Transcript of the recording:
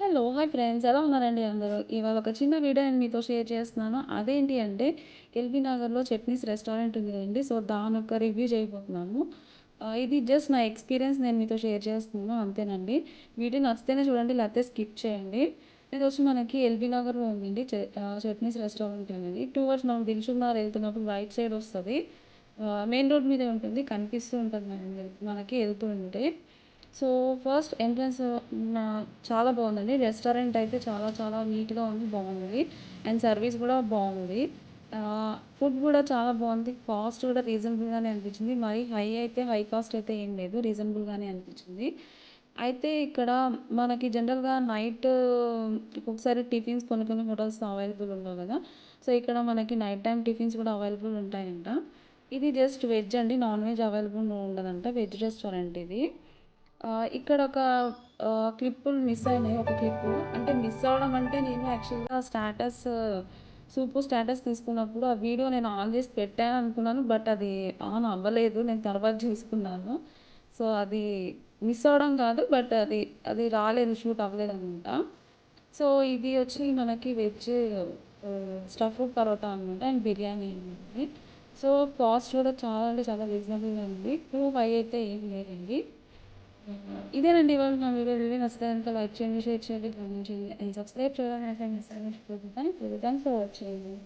Hello! Hi friends. ఎలా ఉన్నారండి అందరూ? ఇవాళ ఒక చిన్న వీడియో నేను మీతో షేర్ చేస్తున్నాను. అదేంటి అంటే ఎల్బీ నగర్‌లో చట్నీస్ రెస్టారెంట్ ఉంది కదండీ! సో, దానొక రివ్యూ చేయబోతున్నాను. ఇది జస్ట్ నా ఎక్స్‌పీరియన్స్ నేను మీతో షేర్ చేస్తున్నాను అంతేనండి. వీడియో నచ్చితేనే చూడండి లేకపోతే స్కిప్ చేయండి. ఇదొచ్చి మనకి ఎల్బీ నగర్‌లో ఉందండి. చట్నీస్ రెస్టారెంట్ అనేది. టువర్డ్స్ మనం దిల్‌సుఖ్ నగర్ వెళ్తున్నప్పుడు రైట్ సైడ్ వస్తది. మెయిన్ రోడ్ మీదే ఉంటుంది. కనిపిస్తూ ఉంటది మనకి వెళ్తూ ఉంటే. సో, ఫస్ట్ ఎంట్రన్స్ చాలా బాగుందండి. రెస్టారెంట్ అయితే చాలా చాలా నీట్‌గా ఉంది. బాగుంది. అండ్ సర్వీస్ కూడా బాగుంది. ఫుడ్ కూడా చాలా బాగుంది. కాస్ట్ కూడా రీజనబుల్‌గానే అనిపించింది. మరీ హై కాస్ట్ అయితే ఏం లేదు. రీజనబుల్‌గానే అనిపించింది. అయితే ఇక్కడ మనకి జనరల్‌గా నైట్ ఒక్కొక్కసారి టిఫిన్స్ కొన్ని కొన్ని హోటల్స్‌లో అవైలబుల్ ఉండవు కదా! సో, ఇక్కడ మనకి నైట్ టైమ్ టిఫిన్స్ కూడా అవైలబుల్ ఉంటాయంట. ఇది జస్ట్ వెజ్ అండి. నాన్ వెజ్ అవైలబుల్ ఉండదంట. వెజ్ రెస్టారెంట్ ఇది. ఇక్కడ ఒక క్లిప్పులు మిస్ అయినాయి. ఒక క్లిప్పు. అంటే మిస్ అవ్వడం అంటే నేను యాక్చువల్‌గా సూపు స్టేటస్ తీసుకున్నప్పుడు ఆ వీడియో నేను ఆన్ చేసి పెట్టాను అనుకున్నాను. బట్ అది ఆన్ అవ్వలేదు. నేను తర్వాత చూసుకున్నాను. సో, అది మిస్ అవ్వడం కాదు. బట్ అది రాలేదు. షూట్ అవ్వలేదనమాట. సో, ఇది వచ్చి మనకి వెజ్ స్టఫ్డ్ పరోటా అనమాట. అండ్ బిర్యానీ అండి. సో, కాస్ట్ కూడా చాలా అంటే చాలా రీజనబుల్‌గా ఉంది. టూ హై అయితే ఏం లేదండి. ఇదేనండి ఇవాళ నా వీడియో నచ్చితే కనుక లైక్ చేయండి, షేర్ చేయండి, కామెంట్ చేయండి అండ్ సబ్స్క్రైబ్ చేయాలని మర్చిపోతుంటాను. Thanks for watching.